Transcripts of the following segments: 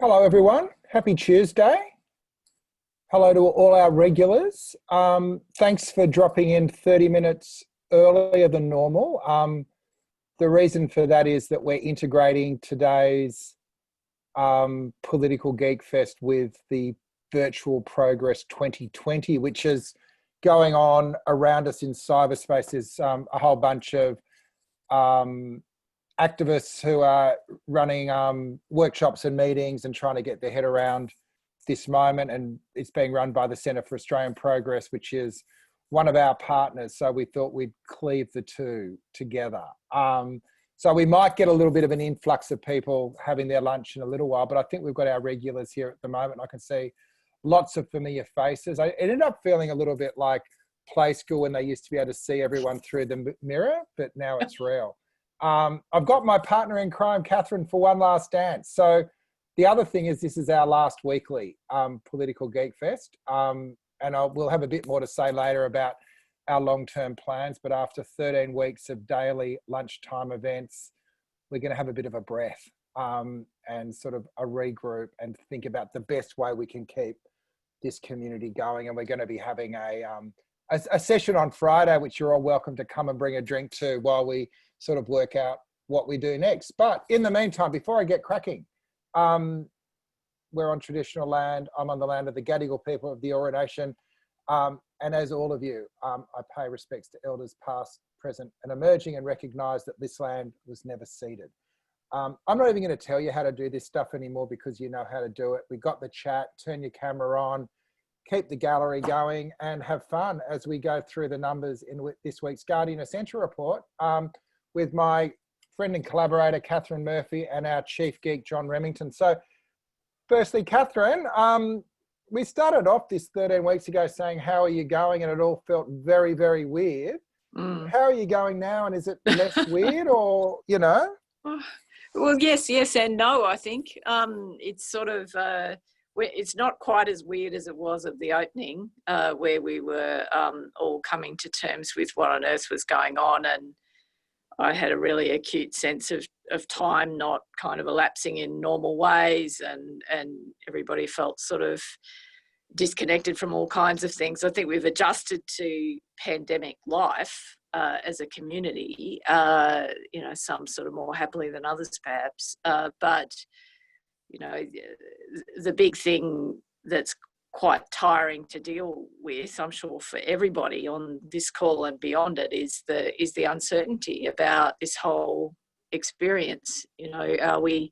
Hello, everyone. Happy Tuesday. Hello to all our regulars. Thanks for dropping in 30 minutes earlier than normal. The reason for that is that we're integrating today's political Geekfest with the virtual Progress 2020, which is going on around us in cyberspace. There's a whole bunch of activists who are running workshops and meetings and trying to get their head around this moment, and it's being run by the Centre for Australian Progress, which is one of our partners. So we thought we'd cleave the two together. So we might get a little bit of an influx of people having their lunch in a little while, but I think we've got our regulars here at the moment. I can see lots of familiar faces. It ended up feeling a little bit like play school when they used to be able to see everyone through the mirror, but now it's real. I've got my partner in crime, Katharine, for one last dance. So the other thing is this is our last weekly political Geekfest. We'll have a bit more to say later about our long-term plans, but after 13 weeks of daily lunchtime events, we're going to have a bit of a breath and sort of a regroup and think about the best way we can keep this community going. And we're going to be having a session on Friday, which you're all welcome to come and bring a drink to while we sort of work out what we do next. But in the meantime, before I get cracking, we're on traditional land. I'm on the land of the Gadigal people of the Eora Nation. And as all of you, I pay respects to elders past, present and emerging, and recognise that this land was never ceded. I'm not even going to tell you how to do this stuff anymore because you know how to do it. We got the chat, turn your camera on, keep the gallery going and have fun as we go through the numbers in this week's Guardian Essential Report with my friend and collaborator, Katharine Murphy, and our chief geek, John Remington. So firstly, Katharine, we started off this 13 weeks ago saying, how are you going? And it all felt very, very weird. How are you going now? And is it less weird or, you know? Well, yes and no, I think. It's sort of, it's not quite as weird as it was at the opening, where we were all coming to terms with what on earth was going on, and I had a really acute sense of time not kind of elapsing in normal ways, and everybody felt sort of disconnected from all kinds of things. I think we've adjusted to pandemic life as a community, some sort of more happily than others perhaps, but the big thing that's quite tiring to deal with, I'm sure for everybody on this call and beyond it, is the uncertainty about this whole experience. Are we,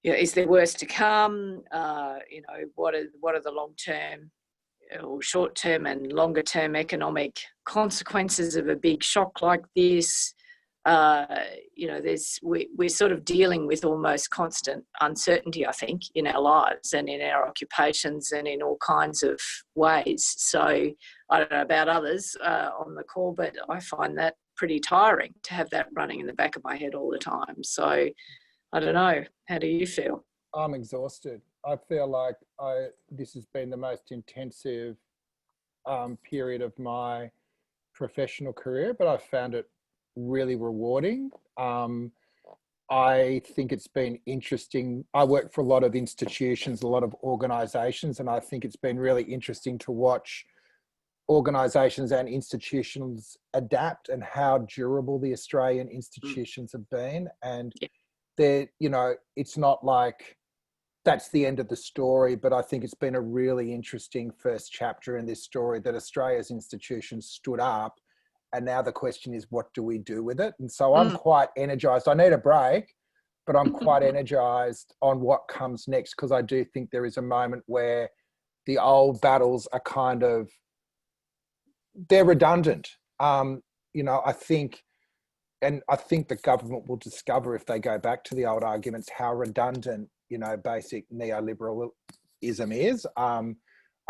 is there worse to come? What are the long-term or short-term and longer-term economic consequences of a big shock like this? We're sort of dealing with almost constant uncertainty, I think, in our lives and in our occupations and in all kinds of ways. So I don't know about others on the call, but I find that pretty tiring to have that running in the back of my head all the time. So I don't know. How do you feel? I'm exhausted. I feel like this has been the most intensive period of my professional career, but I've found it really rewarding. I think it's been interesting. I work for a lot of institutions, a lot of organisations, and I think it's been really interesting to watch organisations and institutions adapt and how durable the Australian institutions have been. And it's not like that's the end of the story, but I think it's been a really interesting first chapter in this story that Australia's institutions stood up. And now the question is, what do we do with it? And so I'm quite energised. I need a break, but I'm quite energised on what comes next, because I do think there is a moment where the old battles are they're redundant. I think the government will discover, if they go back to the old arguments, how redundant, basic neoliberalism is.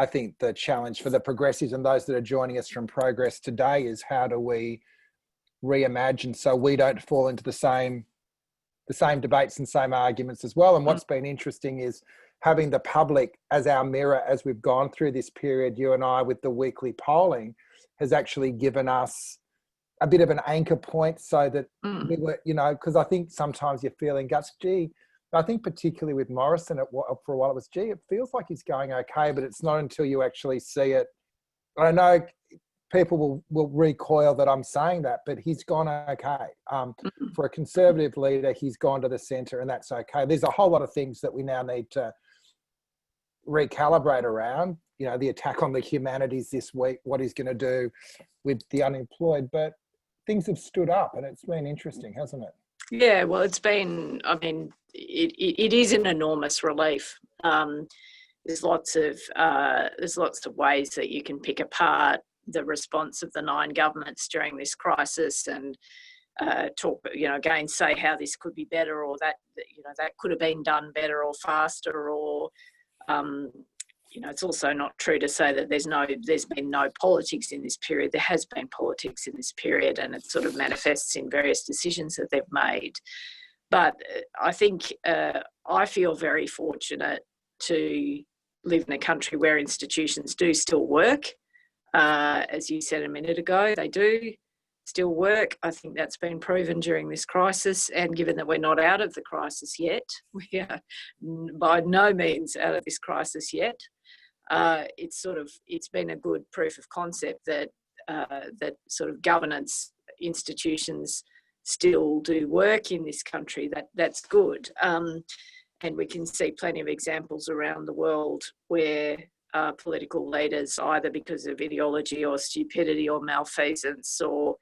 I think the challenge for the progressives and those that are joining us from Progress today is, how do we reimagine so we don't fall into the same debates and same arguments as well. And what's been interesting is having the public as our mirror as we've gone through this period. You and I, with the weekly polling, has actually given us a bit of an anchor point, so that we were, because I think sometimes you're feeling guts, gee, I think particularly with Morrison, for a while it was, gee, it feels like he's going okay, but it's not until you actually see it. I know people will recoil that I'm saying that, but he's gone okay. For a Conservative leader, he's gone to the centre, and that's okay. There's a whole lot of things that we now need to recalibrate around, you know, the attack on the humanities this week, what he's going to do with the unemployed, but things have stood up and it's been interesting, hasn't it? Yeah, well, it's been, I mean, it is an enormous relief. There's lots of ways that you can pick apart the response of the 9 governments during this crisis and talk, you know, again, say how this could be better, or that, you know, that could have been done better or faster, or you know, it's also not true to say that there's been no politics in this period. There has been politics in this period, and it sort of manifests in various decisions that they've made. But I think I feel very fortunate to live in a country where institutions do still work. As you said a minute ago, they do still work. I think that's been proven during this crisis, and given that we're not out of the crisis yet, we are by no means out of this crisis yet. It's been a good proof of concept that that sort of governance institutions still do work in this country. That's good, and we can see plenty of examples around the world where political leaders, either because of ideology or stupidity or malfeasance or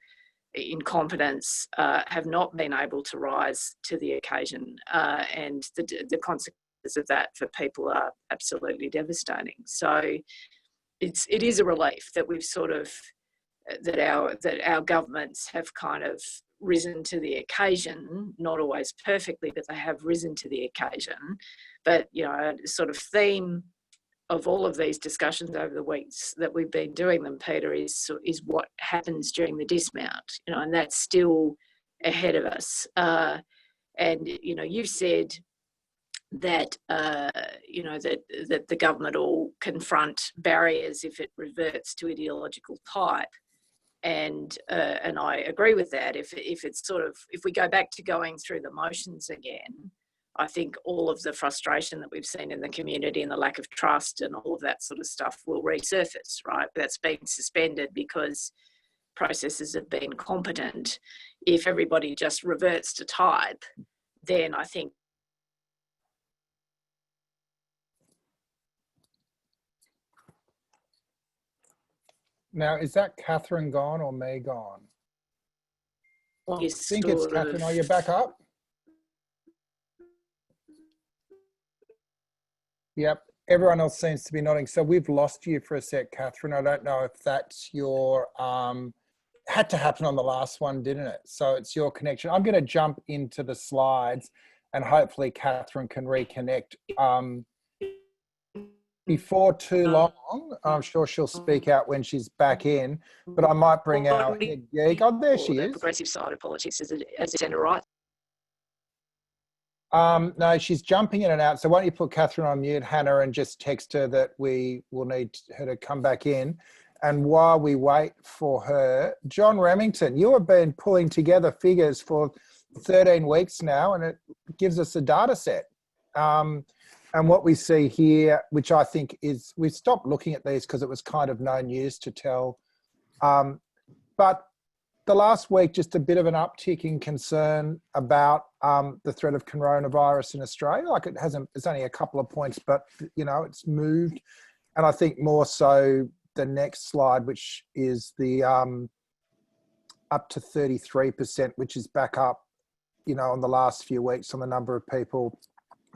incompetence, have not been able to rise to the occasion, and the consequences of that for people are absolutely devastating. So it is a relief that we've sort of that our governments have kind of risen to the occasion, not always perfectly, but they have risen to the occasion. But, you know, a sort of theme of all of these discussions over the weeks that we've been doing them, Peter, is what happens during the dismount, you know, and that's still ahead of us. And, you know, you've said that, you know, that the government will confront barriers if it reverts to ideological type. And I agree with that. If we go back to going through the motions again, I think all of the frustration that we've seen in the community and the lack of trust and all of that sort of stuff will resurface, right? That's been suspended because processes have been competent. If everybody just reverts to type, then I think now, is that Katharine gone or me gone? I think it's Katharine. Are you back up? Yep. Everyone else seems to be nodding. So we've lost you for a sec, Katharine. I don't know if that's your, had to happen on the last one, didn't it? So it's your connection. I'm going to jump into the slides and hopefully Katharine can reconnect. Before too long, I'm sure she'll speak out when she's back in, but I might bring our head geek. Oh, there she is. The progressive side of politics as a centre right. No, she's jumping in and out. So why don't you put Katharine on mute, Hannah, and just text her that we will need her to come back in. And while we wait for her, John Remington, you have been pulling together figures for 13 weeks now, and it gives us a data set. And what we see here, which I think is, we stopped looking at these because it was kind of no news to tell. But the last week, just a bit of an uptick in concern about the threat of coronavirus in Australia. Like it's only a couple of points, but, you know, it's moved. And I think more so the next slide, which is the up to 33%, which is back up, you know, on the last few weeks on the number of people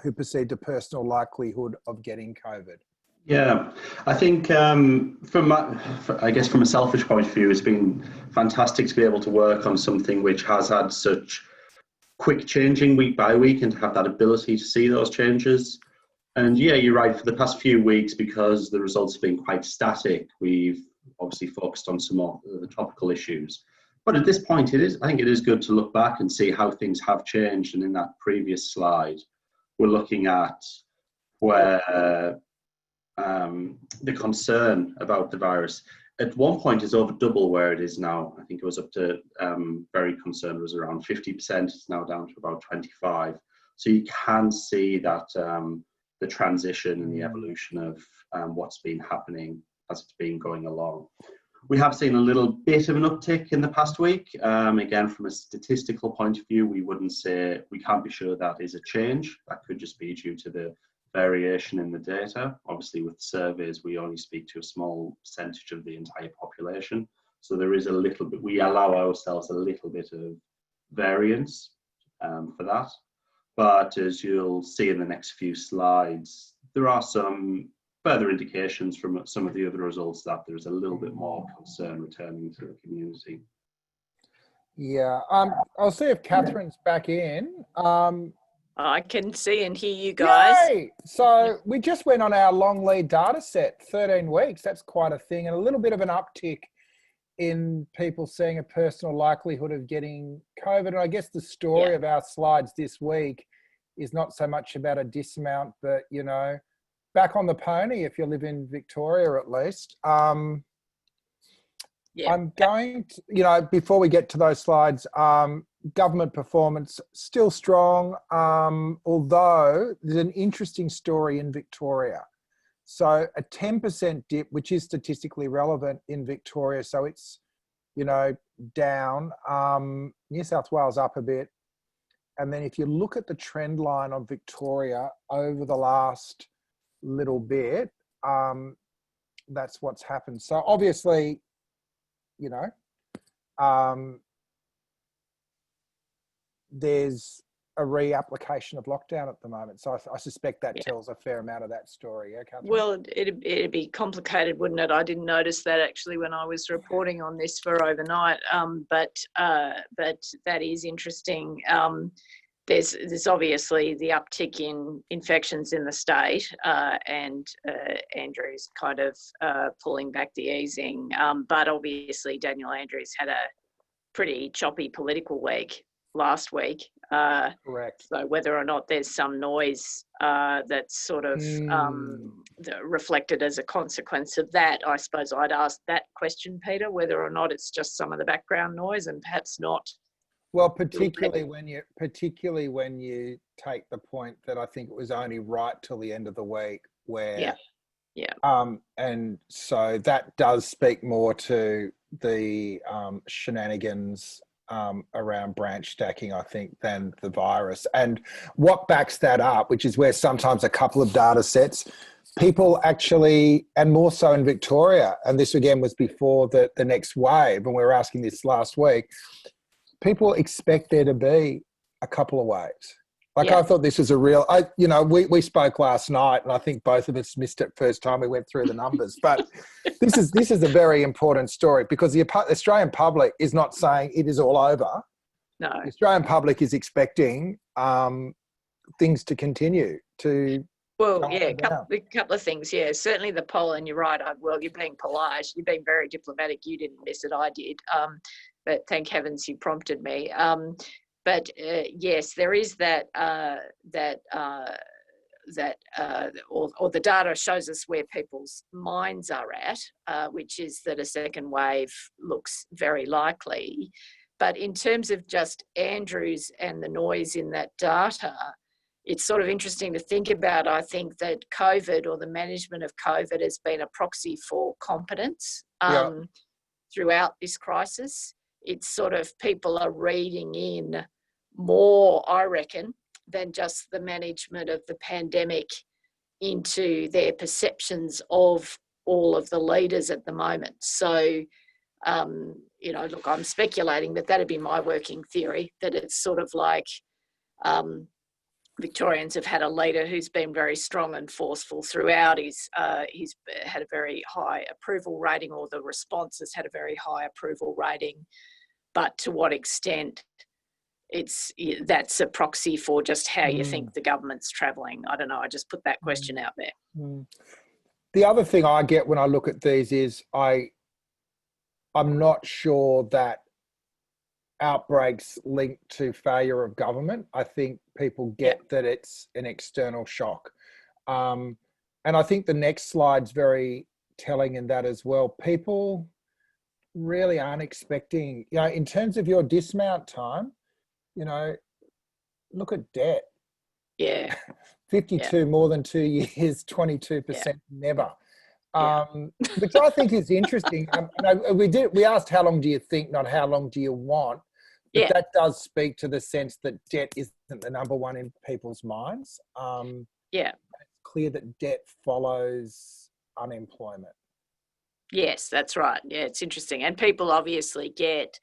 who perceived a personal likelihood of getting COVID. Yeah, I think from a selfish point of view, it's been fantastic to be able to work on something which has had such quick changing week by week and to have that ability to see those changes. And yeah, you're right, for the past few weeks, because the results have been quite static, we've obviously focused on some more of the topical issues. But at this point, I think it is good to look back and see how things have changed. And in that previous slide, we're looking at where the concern about the virus at one point is over double where it is now. I think it was up to very concerned was around 50%. It's now down to about 25. So you can see that the transition and the evolution of what's been happening as it's been going along. We have seen a little bit of an uptick in the past week. Again, from a statistical point of view, we can't be sure that is a change. That could just be due to the variation in the data. Obviously, with surveys, we only speak to a small percentage of the entire population. So there is a little bit, we allow ourselves a little bit of variance for that. But as you'll see in the next few slides, there are some further indications from some of the other results that there's a little bit more concern returning to the community. Yeah, I'll see if Katharine's back in. I can see and hear you guys. Yay! So we just went on our long lead data set, 13 weeks. That's quite a thing, and a little bit of an uptick in people seeing a personal likelihood of getting COVID. And I guess the story of our slides this week is not so much about a dismount, but, you know, back on the pony if you live in Victoria at least. I'm going to, you know, before we get to those slides, government performance still strong, although there's an interesting story in Victoria. So a 10% dip, which is statistically relevant in Victoria. So it's, you know, down. New South Wales up a bit. And then if you look at the trend line of Victoria over the last little bit, that's what's happened. So obviously, you know, there's a reapplication of lockdown at the moment. So I suspect that tells a fair amount of that story. Yeah, Katharine? Well, it'd be complicated, wouldn't it? I didn't notice that actually when I was reporting on this for overnight. But that is interesting. There's obviously the uptick in infections in the state, and Andrew's kind of pulling back the easing. But obviously Daniel Andrews had a pretty choppy political week last week. Correct. So whether or not there's some noise that's sort of reflected as a consequence of that, I suppose I'd ask that question, Peter, whether or not it's just some of the background noise and perhaps not. Well, particularly when you take the point that I think it was only right till the end of the week where, and so that does speak more to the shenanigans around branch stacking, I think, than the virus. And what backs that up, which is where sometimes a couple of data sets, people actually, and more so in Victoria, and this again was before the next wave, and we were asking this last week, people expect there to be a couple of waves. Like I thought this was a real, we spoke last night and I think both of us missed it first time we went through the numbers, but this is a very important story because the Australian public is not saying it is all over. No. The Australian public is expecting things to continue to. Well, a couple of things. Yeah, certainly the poll, and you're right. You're being polite. You're being very diplomatic. You didn't miss it. I did. But thank heavens you prompted me. But yes, there is that or the data shows us where people's minds are at, which is that a second wave looks very likely. But in terms of just Andrews and the noise in that data, it's sort of interesting to think about. I think that COVID or the management of COVID has been a proxy for competence throughout this crisis. It's sort of people are reading in more, I reckon, than just the management of the pandemic into their perceptions of all of the leaders at the moment. So, look, I'm speculating, but that'd be my working theory, that it's sort of like Victorians have had a leader who's been very strong and forceful throughout. He's had a very high approval rating, or the response has had a very high approval rating. But to what extent that's a proxy for just how you think the government's travelling? I don't know. I just put that question out there. The other thing I get when I look at these is I'm not sure that outbreaks linked to failure of government. I think people get that it's an external shock. And I think the next slide's very telling in that as well. People really aren't expecting, in terms of your dismount time, look at debt. Yeah. 52 more than 2 years, 22% never. Which I think is interesting. We asked how long do you think, not how long do you want. But that does speak to the sense that debt isn't the number one in people's minds. It's clear that debt follows unemployment. Yes, that's right. Yeah, it's interesting. And people obviously get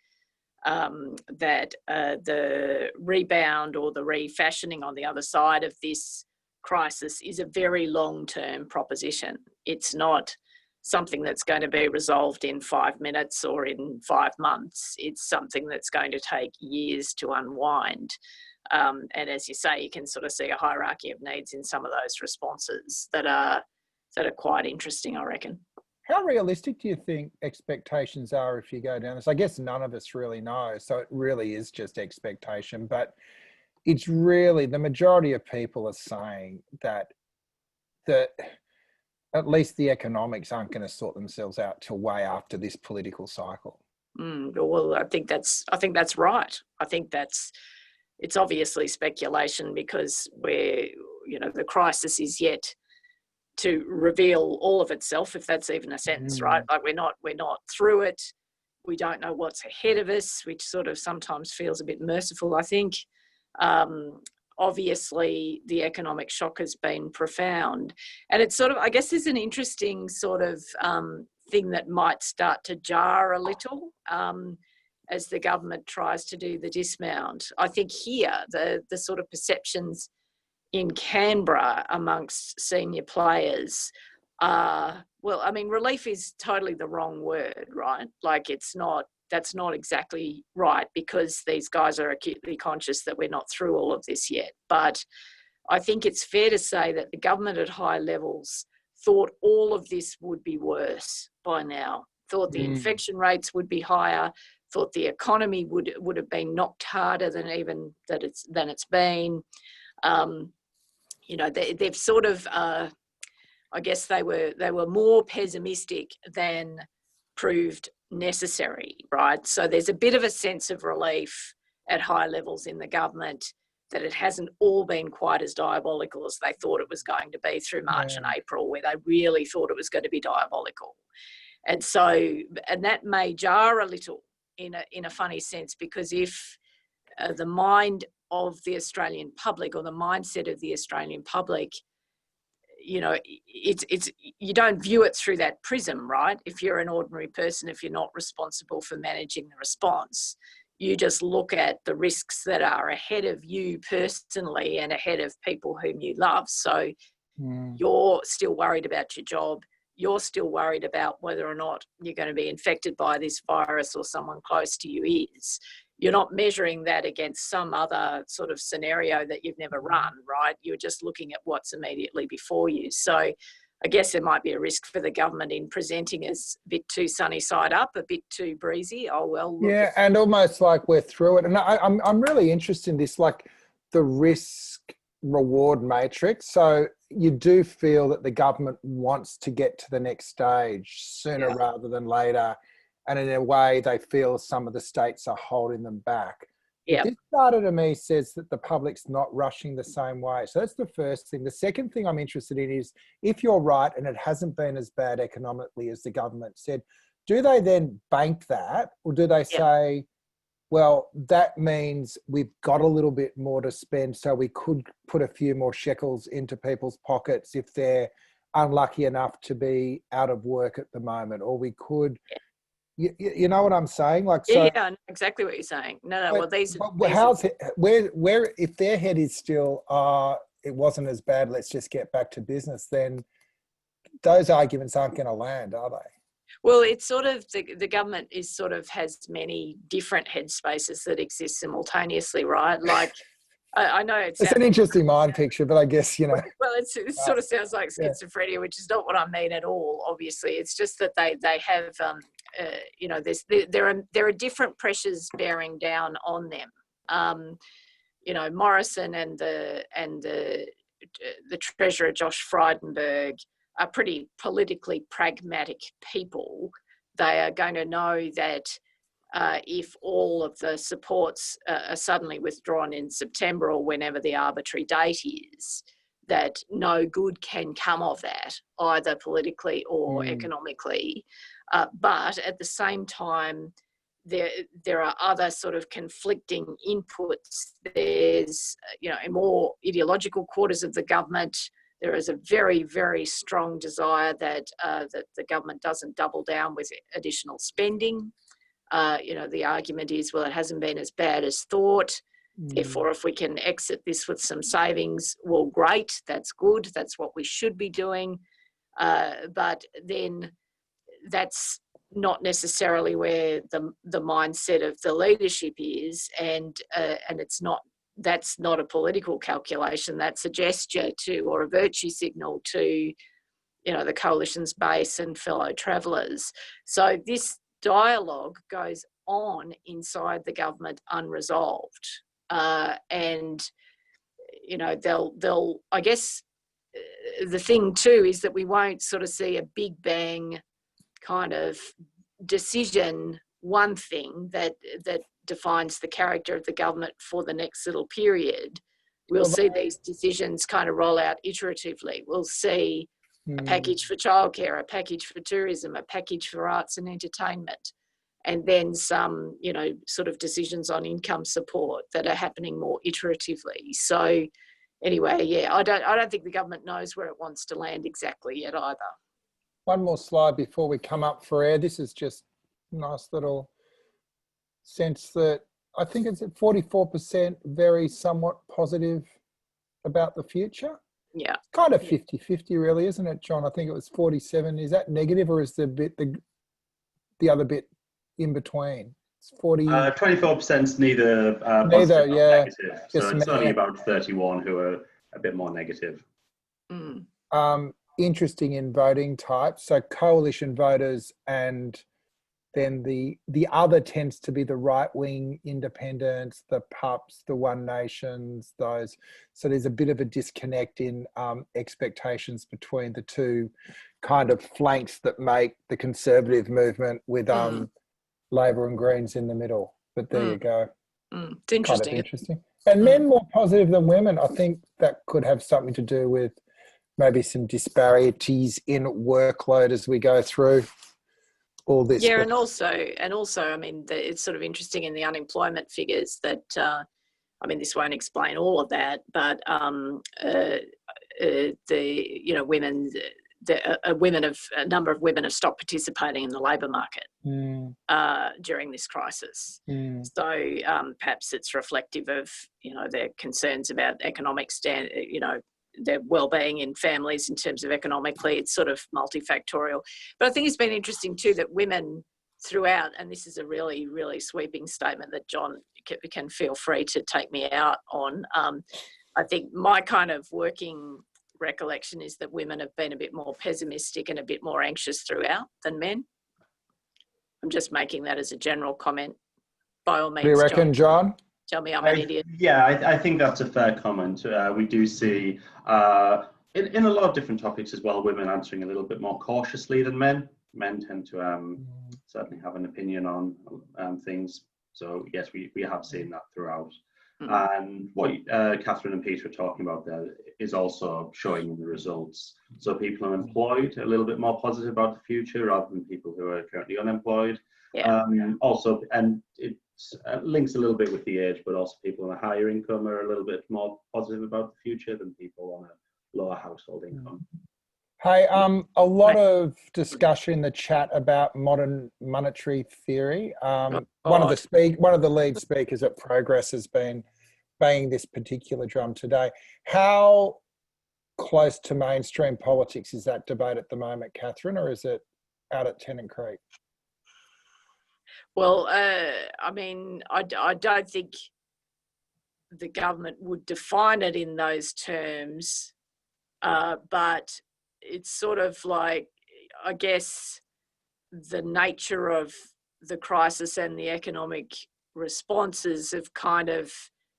that the rebound or the refashioning on the other side of this crisis is a very long-term proposition. It's not something that's going to be resolved in 5 minutes or in 5 months. It's something that's going to take years to unwind. And as you say, you can sort of see a hierarchy of needs in some of those responses that are quite interesting, I reckon. How realistic do you think expectations are if you go down this? I guess none of us really know, so it really is just expectation. But it's really, the majority of people are saying that at least the economics aren't going to sort themselves out till way after this political cycle. Well, I think that's right. I think it's obviously speculation because the crisis is yet to reveal all of itself, if that's even a sentence, right? Like we're not through it. We don't know what's ahead of us, which sort of sometimes feels a bit merciful, I think. Obviously, the economic shock has been profound. And it's sort of, I guess there's an interesting sort of thing that might start to jar a little as the government tries to do the dismount. I think here, the sort of perceptions in Canberra amongst senior players relief is totally the wrong word, right? Like that's not exactly right because these guys are acutely conscious that we're not through all of this yet. But I think it's fair to say that the government at high levels thought all of this would be worse by now, thought the infection rates would be higher, thought the economy would have been knocked harder than it's been. They've sort of, I guess they were more pessimistic than proved necessary, right? So there's a bit of a sense of relief at high levels in the government that it hasn't all been quite as diabolical as they thought it was going to be through March and April, where they really thought it was going to be diabolical. And that may jar a little in a funny sense, because if the mind of the Australian public or the mindset of the Australian public, it's you don't view it through that prism, right? If you're an ordinary person, if you're not responsible for managing the response, you just look at the risks that are ahead of you personally and ahead of people whom you love. So you're still worried about your job. You're still worried about whether or not you're going to be infected by this virus or someone close to you is. You're not measuring that against some other sort of scenario that you've never run, right? You're just looking at what's immediately before you. So I guess there might be a risk for the government in presenting as a bit too sunny side up, a bit too breezy. Oh, well. Yeah, and almost like we're through it. And I'm really interested in this, like the risk reward matrix. So you do feel that the government wants to get to the next stage sooner rather than later. And in a way, they feel some of the states are holding them back. Yeah. This data to me says that the public's not rushing the same way. So that's the first thing. The second thing I'm interested in is if you're right and it hasn't been as bad economically as the government said, do they then bank that, or do they say, well, that means we've got a little bit more to spend, so we could put a few more shekels into people's pockets if they're unlucky enough to be out of work at the moment, or we could... You know what I'm saying? Like, so, yeah, I know exactly what you're saying. No. Well, where if their head is still, it wasn't as bad, let's just get back to business, then those arguments aren't going to land, are they? Well, it's sort of the government is sort of has many different headspaces that exist simultaneously, right? Like, I know it's an interesting mind picture, but I guess, Well, it sort of sounds like schizophrenia, which is not what I mean at all. Obviously, it's just that they have, there are different pressures bearing down on them. Morrison and the Treasurer Josh Frydenberg are pretty politically pragmatic people. They are going to know that if all of the supports are suddenly withdrawn in September or whenever the arbitrary date is, that no good can come of that, either politically or economically. But at the same time, there are other sort of conflicting inputs. There's, in more ideological quarters of the government, there is a very, very strong desire that the government doesn't double down with additional spending. The argument is, well, it hasn't been as bad as thought. Therefore, if we can exit this with some savings, well, great, that's good. That's what we should be doing. But then that's not necessarily where the mindset of the leadership is, and that's not a political calculation. That's a gesture to, or a virtue signal to, the coalition's base and fellow travellers. So this dialogue goes on inside the government unresolved, and they'll I guess the thing too is that we won't sort of see a big bang kind of decision, one thing that defines the character of the government for the next little period. We'll see these decisions kind of roll out iteratively. We'll see a package for childcare, a package for tourism, a package for arts and entertainment, and then some, sort of decisions on income support that are happening more iteratively. So anyway, yeah, I don't think the government knows where it wants to land exactly yet either. One more slide before we come up for air. This is just a nice little sense that I think it's at 44% very somewhat positive about the future. Yeah. It's kind of 50-50 really, isn't it, John? I think it was 47. Is that negative, or is the other bit in between? It's 40. 24% is neither positive nor negative. So it's only about 31 who are a bit more negative. Interesting in voting types. So coalition voters, and then the other tends to be the right-wing independents, the PUPs, the One Nations, those. So there's a bit of a disconnect in expectations between the two kind of flanks that make the Conservative movement, with Labor and Greens in the middle. But there you go. It's interesting. Kind of interesting. And men more positive than women. I think that could have something to do with maybe some disparities in workload as we go through all this. Yeah, and also, I mean, it's sort of interesting in the unemployment figures that, this won't explain all of that, but a number of women have stopped participating in the labour market during this crisis. So perhaps it's reflective of, their concerns about economic their well-being in families in terms of economically. It's sort of multifactorial. But I think it's been interesting too that women throughout, and this is a really, really sweeping statement that John can feel free to take me out on. I think my kind of working recollection is that women have been a bit more pessimistic and a bit more anxious throughout than men. I'm just making that as a general comment. By all means, do you reckon, John? Tell me I'm an idiot. Yeah, I think that's a fair comment. We do see in a lot of different topics as well, women answering a little bit more cautiously than men. Men tend to certainly have an opinion on things. So yes, we have seen that throughout. And what Katharine and Peter are talking about there is also showing in the results. So people unemployed, a little bit more positive about the future rather than people who are currently unemployed. Yeah. Also, and it links a little bit with the age, but also people on a higher income are a little bit more positive about the future than people on a lower household income. Hey, a lot of discussion in the chat about modern monetary theory. One of the lead speakers at Progress has been banging this particular drum today. How close to mainstream politics is that debate at the moment, Katharine, or is it out at Tennant Creek? Well, I don't think the government would define it in those terms, but it's sort of like, I guess, the nature of the crisis and the economic responses have kind of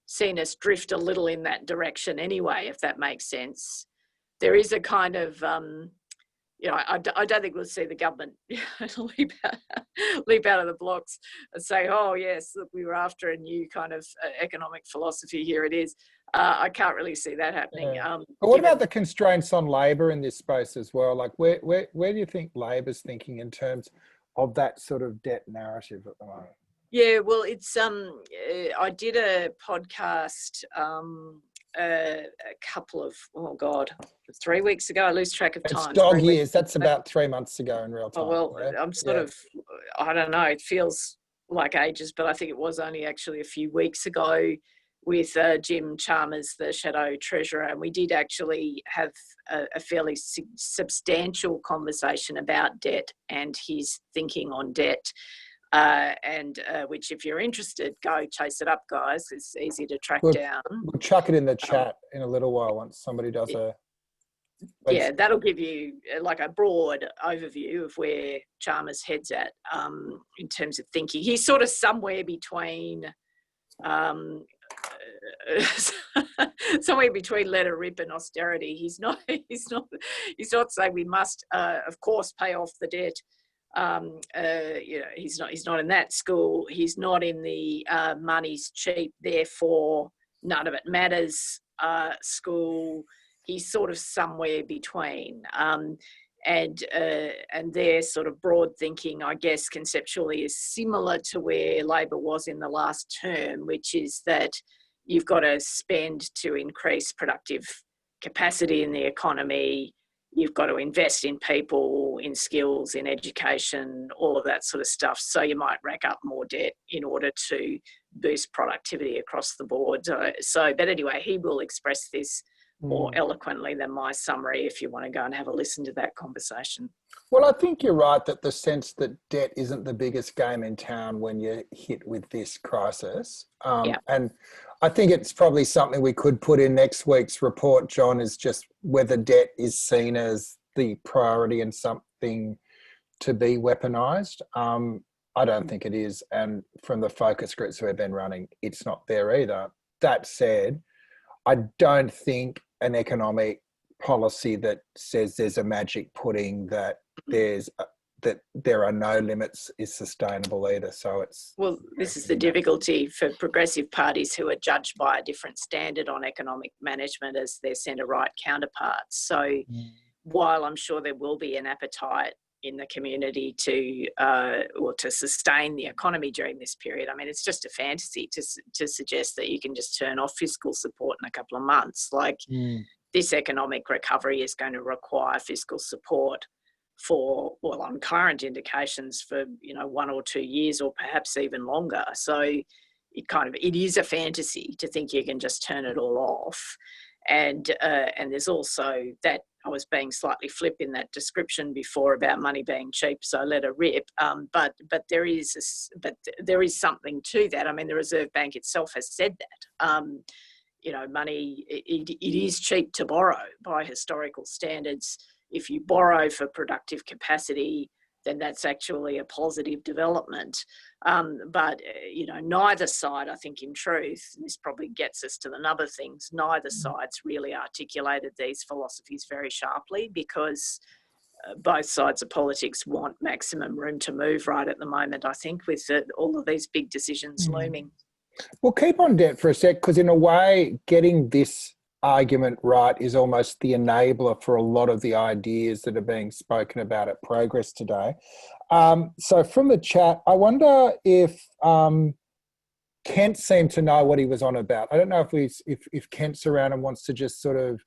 seen us drift a little in that direction anyway, if that makes sense. There is a kind of you know, I don't think we'll see the government leap out of the blocks and say, oh, yes, look, we were after a new kind of economic philosophy. Here it is. I can't really see that happening. Yeah. But what about the constraints on labour in this space as well? Like, where do you think Labor's thinking in terms of that sort of debt narrative at the moment? Yeah, well, it's I did a podcast a couple of 3 weeks ago. I lose track of time. It's dog years. That's about 3 months ago in real time. Oh, well, yeah? I'm sort of, I don't know. It feels like ages, but I think it was only actually a few weeks ago with Jim Chalmers, the Shadow Treasurer, and we did actually have a fairly substantial conversation about debt and his thinking on debt. Which, if you're interested, go chase it up, guys. It's easy to track down. We'll chuck it in the chat in a little while once somebody does Yeah, that'll give you like a broad overview of where Chalmers heads at in terms of thinking. He's sort of somewhere between let her rip and austerity. He's not saying we must of course pay off the debt. He's not in that school. He's not in the money's cheap, therefore none of it matters school. He's sort of somewhere between. And their sort of broad thinking, I guess, conceptually is similar to where Labor was in the last term, which is that you've got to spend to increase productive capacity in the economy. You've got to invest in people, in skills, in education, all of that sort of stuff. So you might rack up more debt in order to boost productivity across the board. But anyway, he will express this more eloquently than my summary if you want to go and have a listen to that conversation. Well, I think you're right that the sense that debt isn't the biggest game in town when you're hit with this crisis. And I think it's probably something we could put in next week's report, John, is just whether debt is seen as the priority and something to be weaponised. I don't think it is. And from the focus groups we've been running, it's not there either. That said, I don't think an economic policy that says there's a magic pudding that there are no limits is sustainable either. So this is the difficulty for progressive parties who are judged by a different standard on economic management as their centre-right counterparts. So while I'm sure there will be an appetite in the community to sustain the economy during this period, I mean, it's just a fantasy to suggest that you can just turn off fiscal support in a couple of months. This economic recovery is going to require fiscal support on current indications for 1 or 2 years or perhaps even longer. So it is a fantasy to think you can just turn it all off. And there's also that I was being slightly flip in that description before about money being cheap, so let her rip. But there is something to that. I mean, the Reserve Bank itself has said that. Money, it is cheap to borrow by historical standards. If you borrow for productive capacity, then that's actually a positive development. But neither side, I think, in truth, this probably gets us to the nub of things, neither side's really articulated these philosophies very sharply, because both sides of politics want maximum room to move right at the moment, I think, with all of these big decisions looming. Well, keep on debt for a sec, because in a way, getting this argument right is almost the enabler for a lot of the ideas that are being spoken about at Progress today. So from the chat, I wonder if Kent seemed to know what he was on about. I don't know if Kent's around and wants to just sort of,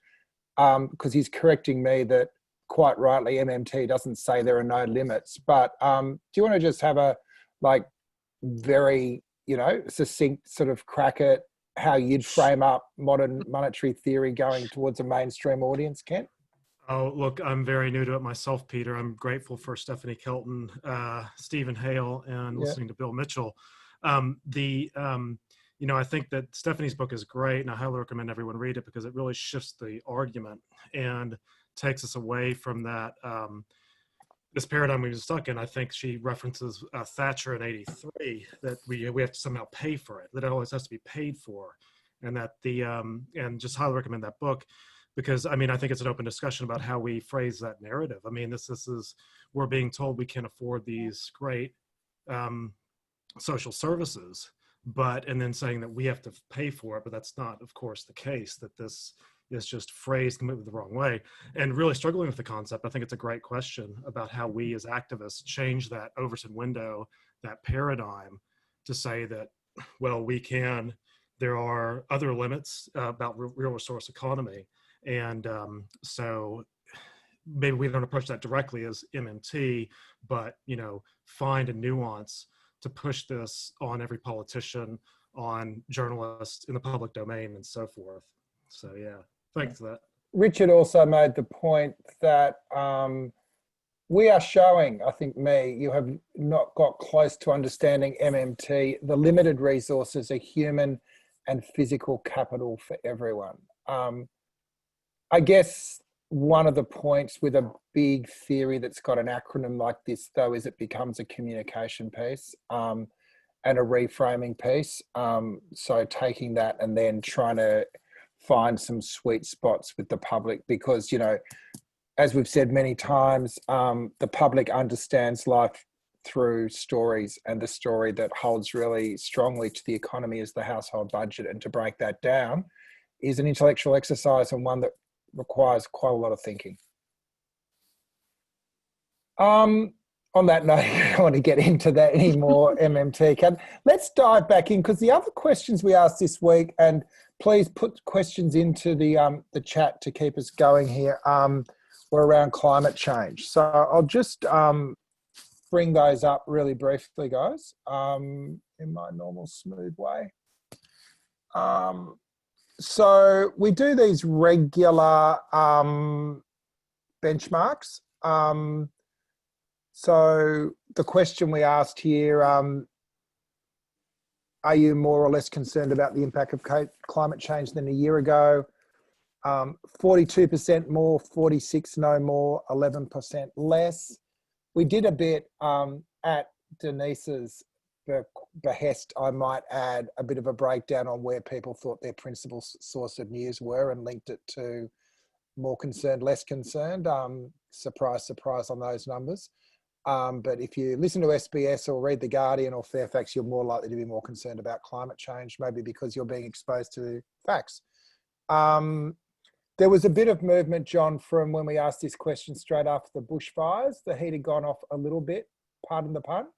because he's correcting me that quite rightly MMT doesn't say there are no limits, but do you want to just have a very succinct sort of crack at how you'd frame up modern monetary theory going towards a mainstream audience, Kent? Oh, look, I'm very new to it myself, Peter. I'm grateful for Stephanie Kelton, Stephen Hale, and listening to Bill Mitchell. I think that Stephanie's book is great, and I highly recommend everyone read it because it really shifts the argument and takes us away from that this paradigm we were stuck in. I think she references Thatcher in '83, that we have to somehow pay for it, that it always has to be paid for, and that and just highly recommend that book. because I mean, I think it's an open discussion about how we phrase that narrative. I mean, this is we're being told we can't afford these great social services, and then saying that we have to pay for it, but that's not, of course, the case. That this is just phrased completely the wrong way, and really struggling with the concept. I think it's a great question about how we as activists change that Overton window, that paradigm, to say that, well, there are other limits about real resource economy. And so maybe we don't approach that directly as MMT, but, find a nuance to push this on every politician, on journalists, in the public domain, and so forth. So, yeah, thanks for that. Richard also made the point that we are showing, I think you have not got close to understanding MMT, the limited resources are human and physical capital for everyone. I guess one of the points with a big theory that's got an acronym like this, though, is it becomes a communication piece and a reframing piece. So taking that and then trying to find some sweet spots with the public, because, as we've said many times, the public understands life through stories, and the story that holds really strongly to the economy is the household budget. And to break that down is an intellectual exercise, and one that requires quite a lot of thinking. On that note, I don't want to get into that anymore, MMT. Let's dive back in, because the other questions we asked this week, and please put questions into the chat to keep us going here, were around climate change. So I'll just bring those up really briefly, guys, in my normal smooth way. So we do these regular benchmarks. So the question we asked here, are you more or less concerned about the impact of climate change than a year ago? 42% more, 46% no more, 11% less. We did a bit at Denise's behest, I might add, a bit of a breakdown on where people thought their principal source of news were, and linked it to more concerned, less concerned. Surprise, surprise on those numbers. But if you listen to SBS or read The Guardian or Fairfax, you're more likely to be more concerned about climate change, maybe because you're being exposed to facts. There was a bit of movement, John, from when we asked this question straight after the bushfires. The heat had gone off a little bit, pardon the pun.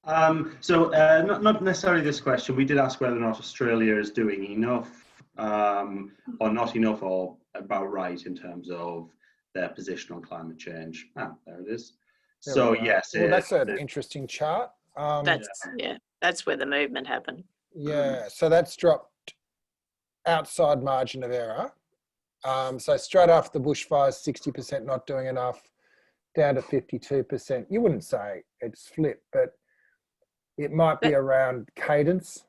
Not necessarily this question. We did ask whether or not Australia is doing enough or not enough, or about right in terms of their position on climate change. There it is. Yes. Well, that's an interesting chart. That's where the movement happened. Yeah, so that's dropped outside margin of error. So straight after the bushfires, 60% not doing enough, down to 52%. You wouldn't say it's flipped, but it might be around cadence.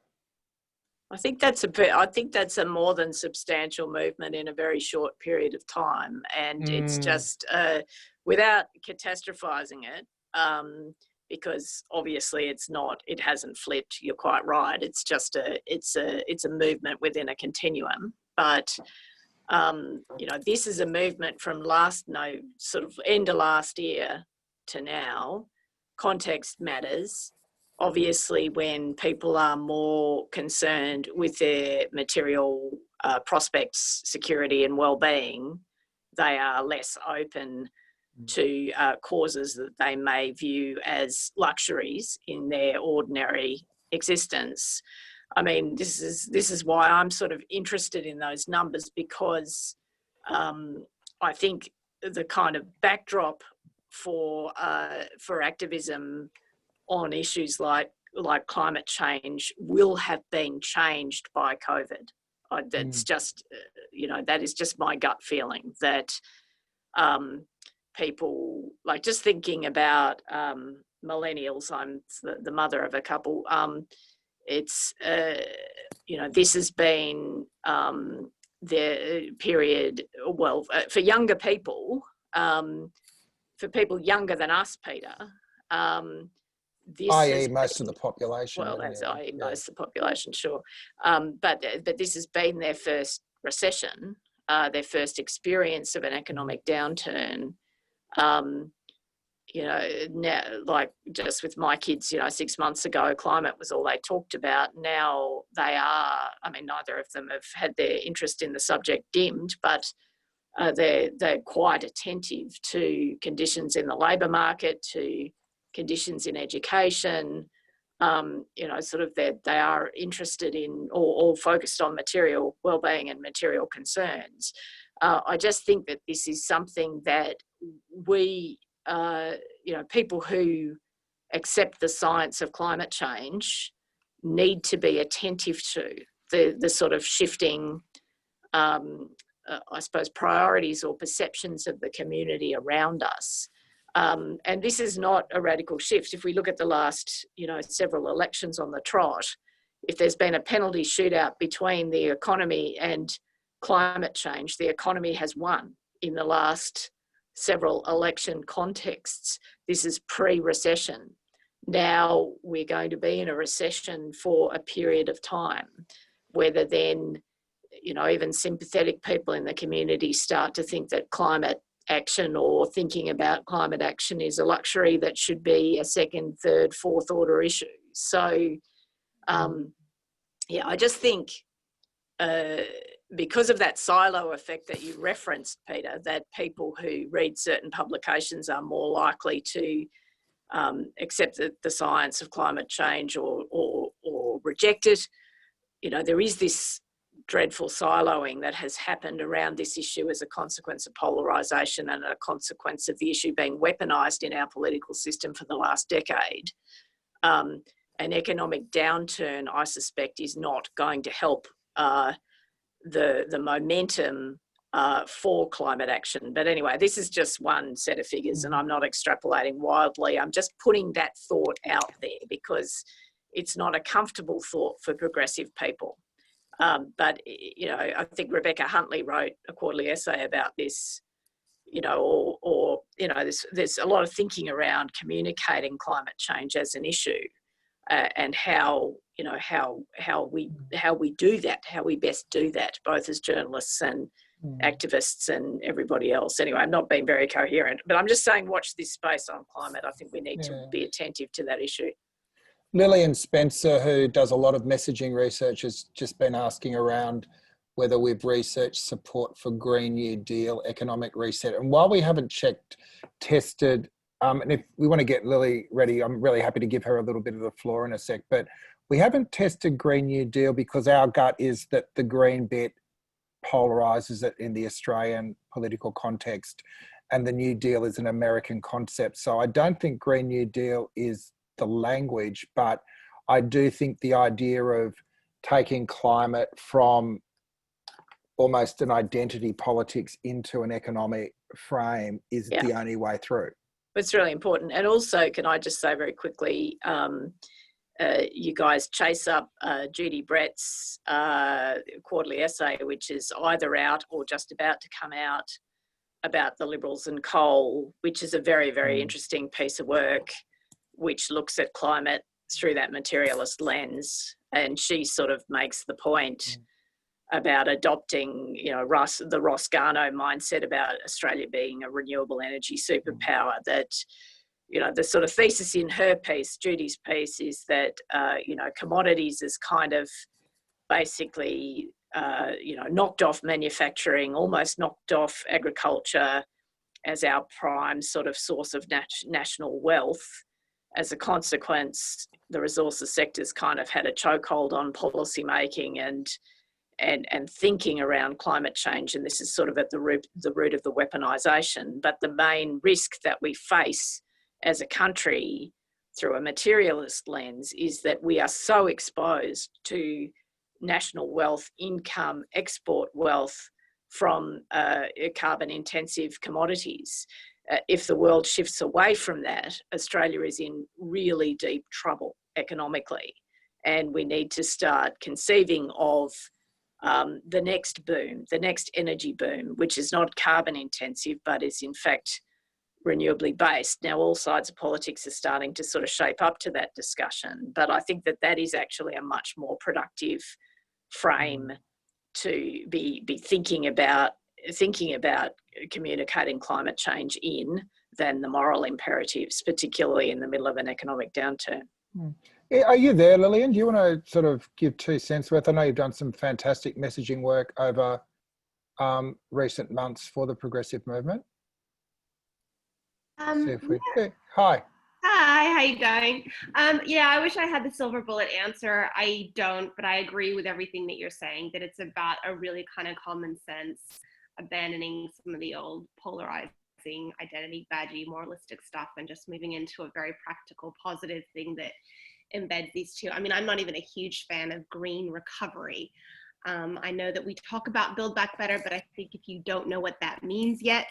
I think that's a more than substantial movement in a very short period of time, and it's just without catastrophizing it, because obviously it hasn't flipped. You're quite right. It's just it's a movement within a continuum, but this is a movement from end of last year to now. Context matters. Obviously, when people are more concerned with their material prospects, security and well-being, they are less open to causes that they may view as luxuries in their ordinary existence. I mean, this is why I'm sort of interested in those numbers, because I think the kind of backdrop for activism on issues like climate change will have been changed by COVID. That's just, that is just my gut feeling, that people, like, just thinking about millennials, I'm the mother of a couple, this has been the period, for younger people, for people younger than us, Peter, i.e. most of the population. Well, that's most of the population, sure. But this has been their first recession. their first experience of an economic downturn, you know, now, like just with my kids, you know, 6 months ago, climate was all they talked about. Now they are, I mean, neither of them have had their interest in the subject dimmed, but they're quite attentive to conditions in the labour market, to conditions in education. You know, sort of they are interested in or focused on material well-being and material concerns. I just think that this is something that we, you know, people who accept the science of climate change need to be attentive to the sort of shifting, I suppose, priorities or perceptions of the community around us. And this is not a radical shift. If we look at the last, you know, several elections on the trot, if there's been a penalty shootout between the economy and climate change, the economy has won in the last several election contexts. This is pre-recession. Now we're going to be in a recession for a period of time. Whether then, you know, even sympathetic people in the community start to think that climate action or thinking about climate action is a luxury that should be a second, third, fourth order issue. So, yeah, I just think because of that silo effect that you referenced, Peter, that people who read certain publications are more likely to accept the science of climate change or reject it. You know, there is this dreadful siloing that has happened around this issue as a consequence of polarisation and a consequence of the issue being weaponised in our political system for the last decade. An economic downturn, I suspect, is not going to help the momentum for climate action. But anyway, this is just one set of figures and I'm not extrapolating wildly. I'm just putting that thought out there because it's not a comfortable thought for progressive people. But, you know, I think Rebecca Huntley wrote a quarterly essay about this, you know, or you know, there's a lot of thinking around communicating climate change as an issue and how, you know, how we do that, how we best do that, both as journalists and activists and everybody else. Anyway, I'm not being very coherent, but I'm just saying watch this space on climate. I think we need to be attentive to that issue. Lillian Spencer, who does a lot of messaging research, has just been asking around whether we've researched support for Green New Deal, economic reset. And while we haven't tested, and if we want to get Lily ready, I'm really happy to give her a little bit of the floor in a sec, but we haven't tested Green New Deal because our gut is that the green bit polarises it in the Australian political context and the New Deal is an American concept. So I don't think Green New Deal is the language, but I do think the idea of taking climate from almost an identity politics into an economic frame is the only way through. It's really important. And also, can I just say very quickly, you guys chase up Judy Brett's quarterly essay, which is either out or just about to come out, about the Liberals and coal, which is a very, very interesting piece of work, which looks at climate through that materialist lens. And she sort of makes the point about adopting, you know, the Ross Garnaut mindset about Australia being a renewable energy superpower. That, you know, the sort of thesis in her piece, Judy's piece, is that, you know, commodities is kind of basically, you know, knocked off manufacturing, almost knocked off agriculture as our prime sort of source of national wealth. As a consequence, the resources sector's kind of had a chokehold on policy making and thinking around climate change, and this is sort of at the root of the weaponisation. But the main risk that we face as a country through a materialist lens is that we are so exposed to national wealth, income, export wealth from carbon-intensive commodities. If the world shifts away from that, Australia is in really deep trouble economically, and we need to start conceiving of the next boom, the next energy boom, which is not carbon intensive, but is in fact renewably based. Now, all sides of politics are starting to sort of shape up to that discussion, but I think that that is actually a much more productive frame to be thinking about communicating climate change in than the moral imperatives, particularly in the middle of an economic downturn. Are you there, Lillian? Do you want to sort of give 2 cents worth? I know you've done some fantastic messaging work over recent months for the progressive movement. Yeah. Hi. Hi, how you going? Yeah, I wish I had the silver bullet answer. I don't, but I agree with everything that you're saying, that it's about a really kind of common sense, abandoning some of the old polarizing, identity badgy, moralistic stuff and just moving into a very practical, positive thing that embeds these two. I mean, I'm not even a huge fan of green recovery. I know that we talk about Build Back Better, but I think if you don't know what that means yet,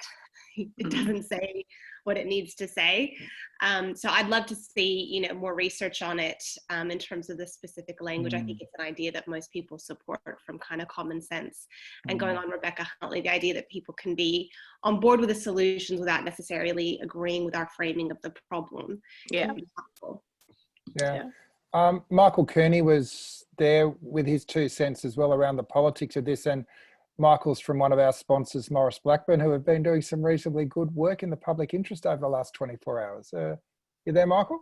it doesn't say what it needs to say. So I'd love to see, more research on it in terms of the specific language. I think it's an idea that most people support from kind of common sense. And going on Rebecca Huntley, the idea that people can be on board with the solutions without necessarily agreeing with our framing of the problem. Yeah. Yeah. Michael Kearney was there with his 2 cents as well around the politics of this, and Michael's from one of our sponsors, Maurice Blackburn, who have been doing some reasonably good work in the public interest over the last 24 hours. You there, Michael?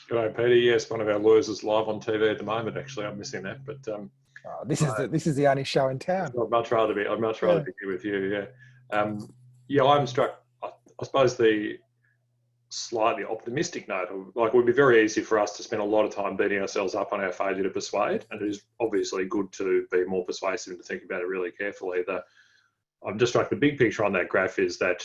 G'day, Peter. Yes, one of our lawyers is live on TV at the moment. Actually, I'm missing that, but this is the only show in town. I'd much rather be here with you. Yeah, I'm struck. I suppose the slightly optimistic note, like it would be very easy for us to spend a lot of time beating ourselves up on our failure to persuade, and it is obviously good to be more persuasive and to think about it really carefully. I'm just struck the big picture on that graph is that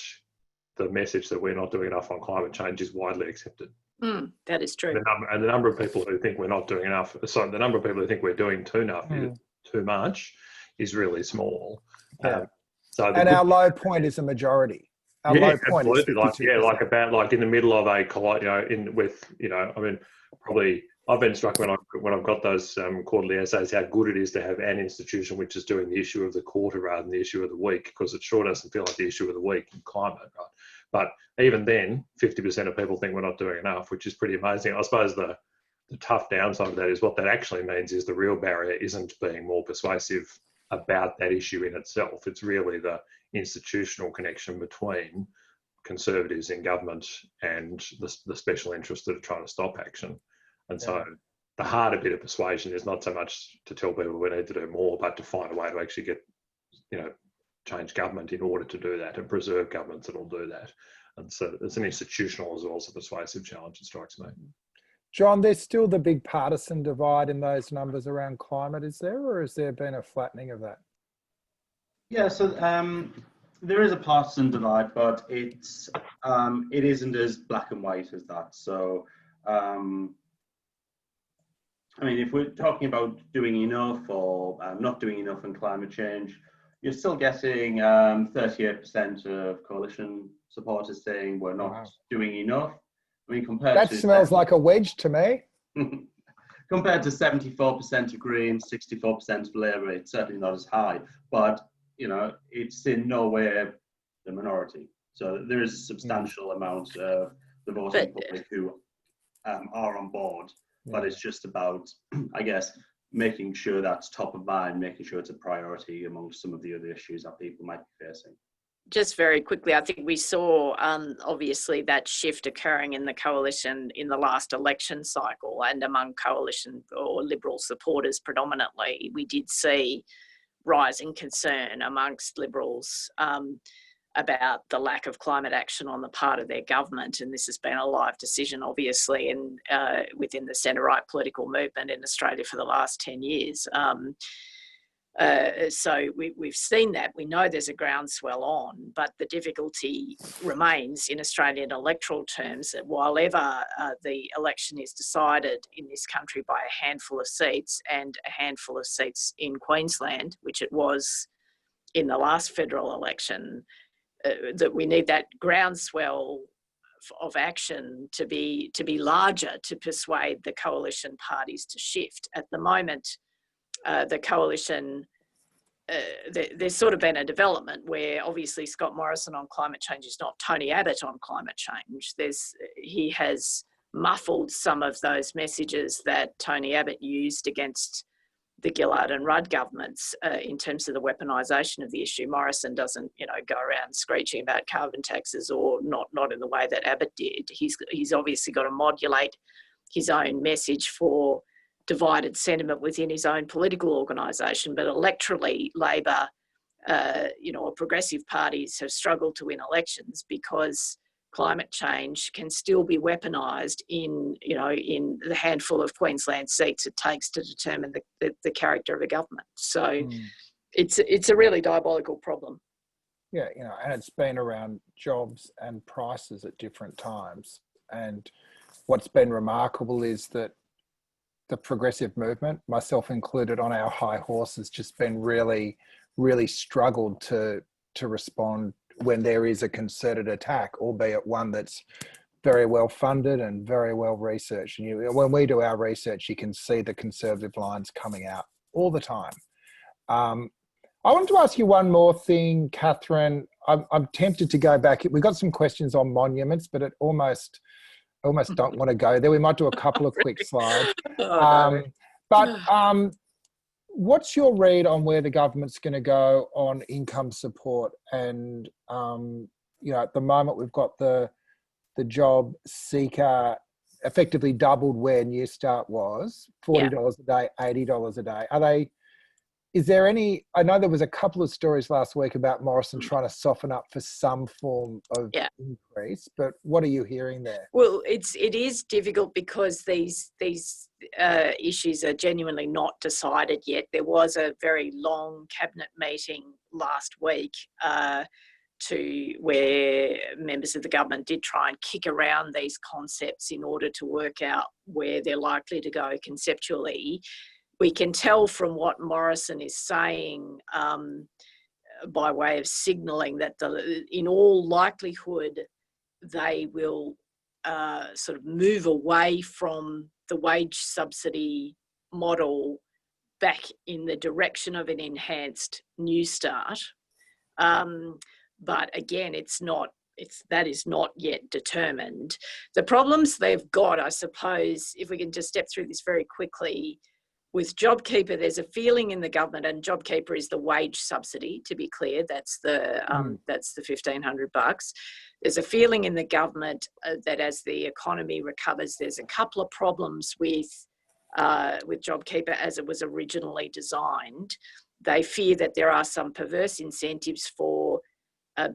the message that we're not doing enough on climate change is widely accepted. That is true. The number of people who think we're not doing enough, the number of people who think we're doing too much is really small. Yeah. Our low point is a majority. Our low point is 52%. Like in the middle of a probably I've been struck when I've got those quarterly essays how good it is to have an institution which is doing the issue of the quarter rather than the issue of the week, because it sure doesn't feel like the issue of the week in climate, right? But even then, 50% of people think we're not doing enough, which is pretty amazing. I suppose the tough downside of that is what that actually means is the real barrier isn't being more persuasive about that issue in itself. It's really the institutional connection between Conservatives in government and the special interests that are trying to stop action. And so the harder bit of persuasion is not so much to tell people we need to do more, but to find a way to actually get, change government in order to do that and preserve governments that will do that. And so it's an institutional as well as a persuasive challenge, it strikes me. John, there's still the big partisan divide in those numbers around climate, is there, or has there been a flattening of that? Yeah, so there is a partisan divide, but it isn't as black and white as that. So, if we're talking about doing enough or not doing enough in climate change, you're still getting 38% of coalition supporters saying we're not doing enough. Compared to smells like a wedge to me. Compared to 74% of Greens, 64% of Labour, it's certainly not as high, but it's in no way the minority. So there is a substantial amount of the voting public who are on board, but it's just about, I guess, making sure that's top of mind, making sure it's a priority amongst some of the other issues that people might be facing. Just very quickly, I think we saw obviously that shift occurring in the coalition in the last election cycle, and among coalition or Liberal supporters predominantly, we did see rising concern amongst Liberals about the lack of climate action on the part of their government. And this has been a live decision, obviously, in within the centre-right political movement in Australia for the last 10 years. So we've seen that. We know there's a groundswell on, but the difficulty remains in Australian electoral terms that while ever the election is decided in this country by a handful of seats, and a handful of seats in Queensland, which it was in the last federal election, that we need that groundswell of action to be larger to persuade the coalition parties to shift. At the moment, the coalition, there's sort of been a development where obviously Scott Morrison on climate change is not Tony Abbott on climate change. He has muffled some of those messages that Tony Abbott used against the Gillard and Rudd governments in terms of the weaponisation of the issue. Morrison doesn't, go around screeching about carbon taxes, or not in the way that Abbott did. He's obviously got to modulate his own message for divided sentiment within his own political organisation. But electorally, Labor, or progressive parties have struggled to win elections because climate change can still be weaponised in the handful of Queensland seats it takes to determine the character of a government. So it's a really diabolical problem. Yeah, and it's been around jobs and prices at different times. And what's been remarkable is that the progressive movement, myself included, on our high horse, has just been really, really struggled to respond when there is a concerted attack, albeit one that's very well funded and very well researched. And when we do our research, you can see the conservative lines coming out all the time. I wanted to ask you one more thing, Katharine. I'm tempted to go back. We've got some questions on monuments, but it almost don't want to go there. We might do a couple of quick slides. What's your read on where the government's going to go on income support? And at the moment we've got the job seeker effectively doubled where New Start was, $40 a day, $80 a day. Is there any? I know there was a couple of stories last week about Morrison trying to soften up for some form of increase, but what are you hearing there? Well, it is difficult because these issues are genuinely not decided yet. There was a very long cabinet meeting last week where members of the government did try and kick around these concepts in order to work out where they're likely to go conceptually. We can tell from what Morrison is saying by way of signalling that in all likelihood they will sort of move away from the wage subsidy model back in the direction of an enhanced New Start. But again, that is not yet determined. The problems they've got, I suppose, if we can just step through this very quickly. With JobKeeper, there's a feeling in the government, and JobKeeper is the wage subsidy, to be clear. That's the $1,500. There's a feeling in the government that as the economy recovers, there's a couple of problems with JobKeeper as it was originally designed. They fear that there are some perverse incentives for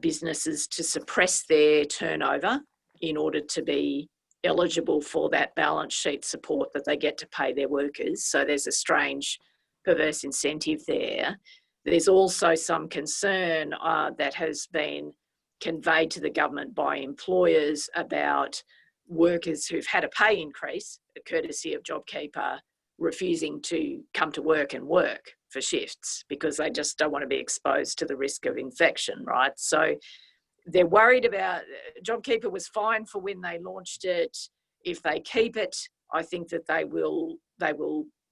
businesses to suppress their turnover in order to be eligible for that balance sheet support that they get to pay their workers. So there's a strange perverse incentive there. There's also some concern that has been conveyed to the government by employers about workers who've had a pay increase, courtesy of JobKeeper, refusing to come to work and work for shifts because they just don't want to be exposed to the risk of infection, right? So they're worried about JobKeeper was fine for when they launched it. If they keep it, I think that they will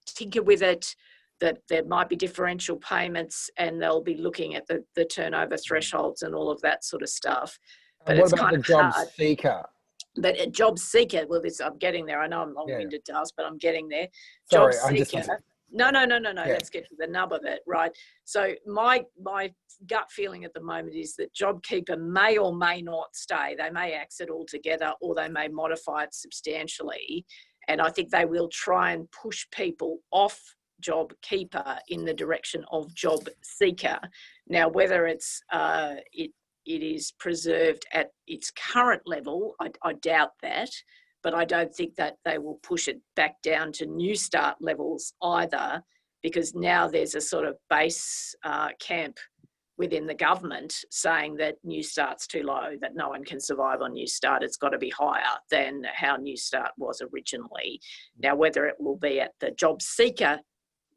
tinker with it, that there might be differential payments and they'll be looking at the turnover thresholds and all of that sort of stuff. But what about the job seeker? But a job seeker, well, I'm getting there. I know I'm long-winded, Daz, but I'm getting there. Sorry, job seeker. No. Yeah. Let's get to the nub of it, right? So my gut feeling at the moment is that JobKeeper may or may not stay. They may exit altogether or they may modify it substantially. And I think they will try and push people off JobKeeper in the direction of job seeker. Now, whether it is preserved at its current level, I doubt that. But I don't think that they will push it back down to New Start levels either, because now there's a sort of base camp within the government saying that New Start's too low, that no one can survive on New Start. It's got to be higher than how New Start was originally. Now, whether it will be at the job seeker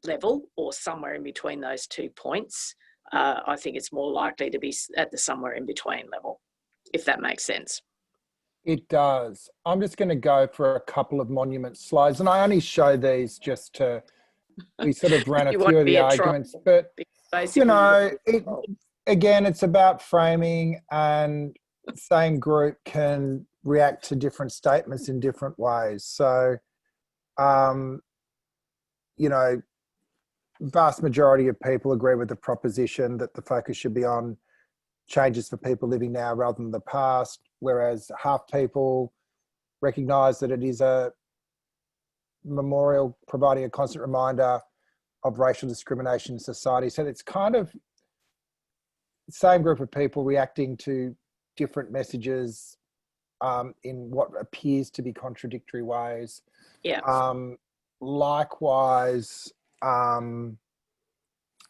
level or somewhere in between those 2 points, I think it's more likely to be at the somewhere in between level, if that makes sense. It does. I'm just going to go for a couple of monument slides, and I only show these just to, we sort of ran a few of the arguments, but again, it's about framing, and same group can react to different statements in different ways. So, vast majority of people agree with the proposition that the focus should be on changes for people living now rather than the past, whereas half people recognise that it is a memorial providing a constant reminder of racial discrimination in society. So it's kind of the same group of people reacting to different messages in what appears to be contradictory ways. Yeah. Likewise,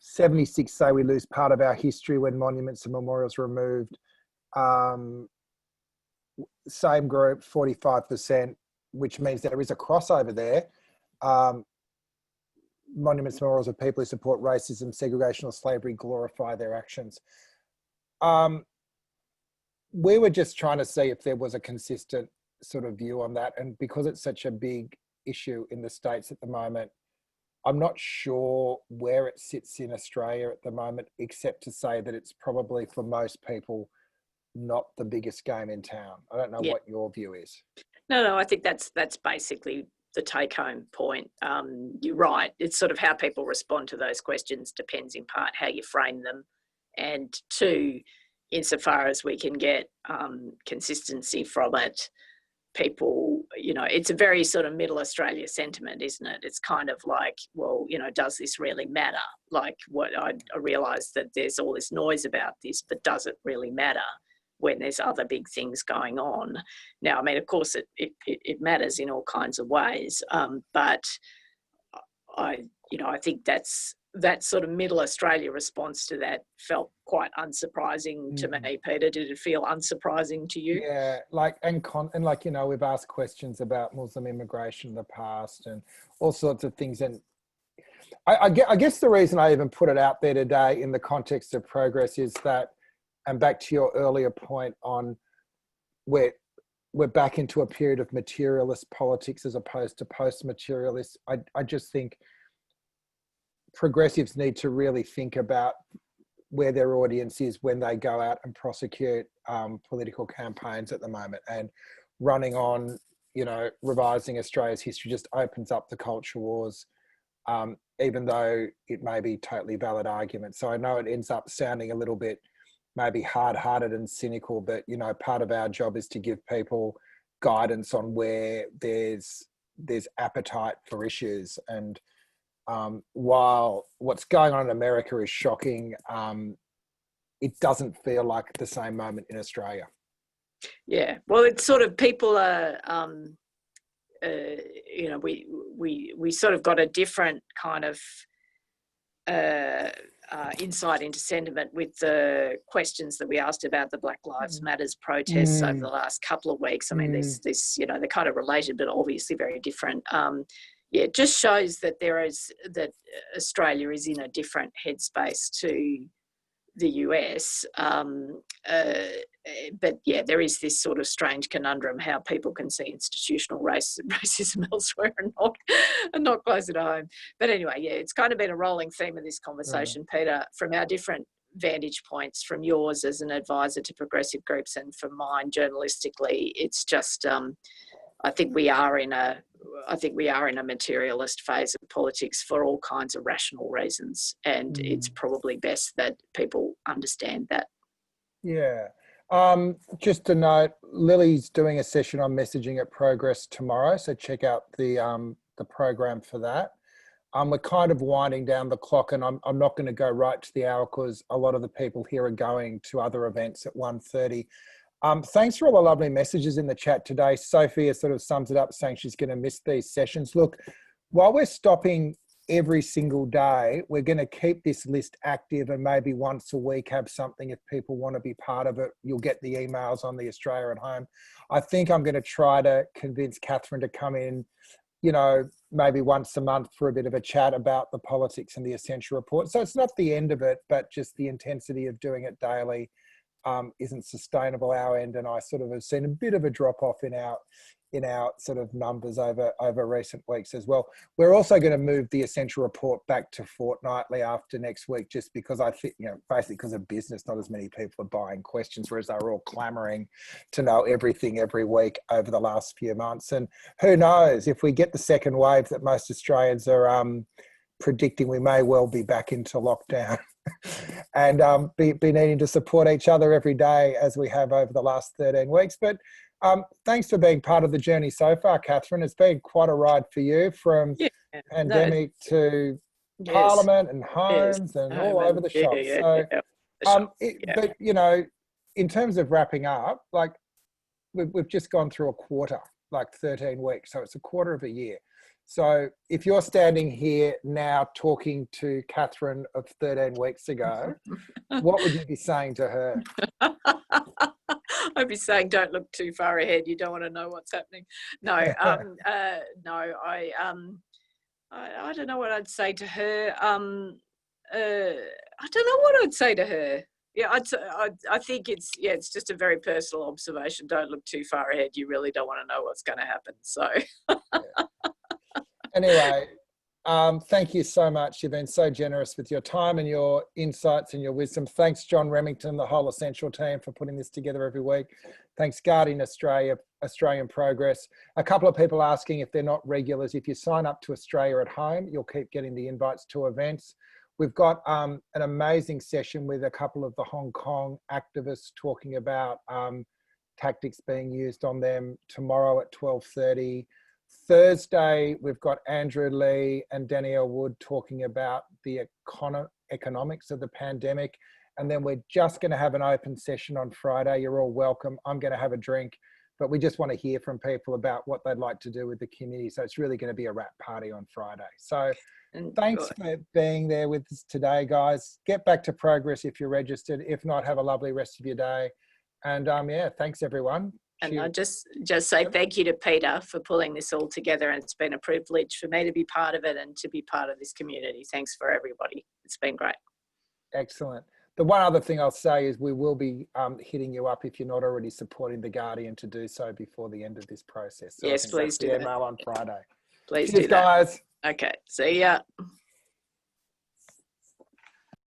76 say we lose part of our history when monuments and memorials are removed. Same group, 45%, which means there is a crossover there. Monuments and memorials of people who support racism, segregation or slavery glorify their actions. We were just trying to see if there was a consistent sort of view on that. And because it's such a big issue in the States at the moment, I'm not sure where it sits in Australia at the moment, except to say that it's probably for most people not the biggest game in town. I don't know what your view is. No, I think that's basically the take-home point. You're right. It's sort of how people respond to those questions depends in part how you frame them, and two, insofar as we can get consistency from it, people, it's a very sort of middle Australia sentiment, isn't it? It's kind of like, well, does this really matter? Like, what I realise that there's all this noise about this, but does it really matter when there's other big things going on? Now, I mean, of course, it matters in all kinds of ways, but I think that sort of middle Australia response to that felt quite unsurprising to me. Peter, did it feel unsurprising to you? Yeah, we've asked questions about Muslim immigration in the past and all sorts of things. And I guess the reason I even put it out there today in the context of progress is that, and back to your earlier point on we're back into a period of materialist politics as opposed to post-materialist. I just think progressives need to really think about where their audience is when they go out and prosecute political campaigns at the moment. And running on, revising Australia's history just opens up the culture wars, even though it may be totally valid arguments. So I know it ends up sounding a little bit maybe hard-hearted and cynical, but, part of our job is to give people guidance on where there's appetite for issues. And while what's going on in America is shocking, it doesn't feel like the same moment in Australia. Yeah, well, it's sort of people are, we sort of got a different kind of insight into sentiment with the questions that we asked about the Black Lives Matters protests over the last couple of weeks. I mean, this they're kind of related, but obviously very different. It just shows that that Australia is in a different headspace to the US. But yeah, there is this sort of strange conundrum how people can see institutional racism elsewhere and not close at home. But anyway, yeah, it's kind of been a rolling theme of this conversation, Peter, from our different vantage points, from yours as an advisor to progressive groups and from mine journalistically. It's just, I think we are in a materialist phase of politics for all kinds of rational reasons, and it's probably best that people understand that. Yeah. Just a note, Lily's doing a session on messaging at Progress tomorrow, so check out the program for that. We're kind of winding down the clock, and I'm not going to go right to the hour because a lot of the people here are going to other events at 1:30. Thanks for all the lovely messages in the chat today. Sophia sort of sums it up saying she's going to miss these sessions. Look, while we're stopping every single day, we're going to keep this list active and maybe once a week have something if people want to be part of it. You'll get the emails on the Australia at Home. I think I'm going to try to convince Katharine to come in, maybe once a month for a bit of a chat about the politics and the Essential Report. So it's not the end of it, but just the intensity of doing it daily isn't sustainable our end, and I sort of have seen a bit of a drop off in our sort of numbers over recent weeks as well. We're also going to move the Essential Report back to fortnightly after next week, just because I think, basically because of business, not as many people are buying questions, whereas they were all clamoring to know everything every week over the last few months. And who knows, if we get the second wave that most Australians are predicting we may well be back into lockdown and be needing to support each other every day as we have over the last 13 weeks. But thanks for being part of the journey so far, Katharine. It's been quite a ride for you from pandemic to Parliament and homes and all over the shop. But, you know, in terms of wrapping up, like we've just gone through a quarter, like 13 weeks. So it's a quarter of a year. So if you're standing here now talking to Katharine of 13 weeks ago, what would you be saying to her? I'd be saying, don't look too far ahead. You don't want to know what's happening. No, no, I don't know what I'd say to her. I don't know what I'd say to her. Yeah, I think it's just a very personal observation. Don't look too far ahead. You really don't want to know what's going to happen. So. Anyway, thank you so much. You've been so generous with your time and your insights and your wisdom. Thanks, John Remington, the whole Essential team for putting this together every week. Thanks, Guardian Australia, Australian Progress. A couple of people asking if they're not regulars. If you sign up to Australia at Home, you'll keep getting the invites to events. We've got an amazing session with a couple of the Hong Kong activists talking about tactics being used on them tomorrow at 12:30. Thursday, we've got Andrew Lee and Danielle Wood talking about the economics of the pandemic. And then we're just going to have an open session on Friday. You're all welcome. I'm going to have a drink, but we just want to hear from people about what they'd like to do with the community. So it's really going to be a wrap party on Friday. So thanks for being there with us today, guys. Get back to Progress if you're registered. If not, have a lovely rest of your day. And yeah, thanks everyone. And I'll just say thank you to Peter for pulling this all together. And it's been a privilege for me to be part of it and to be part of this community. Thanks for everybody. It's been great. Excellent. The one other thing I'll say is we will be hitting you up if you're not already supporting The Guardian to do so before the end of this process. So yes, please do that. Email on Friday. Please Cheers, do that. guys. Okay. See ya.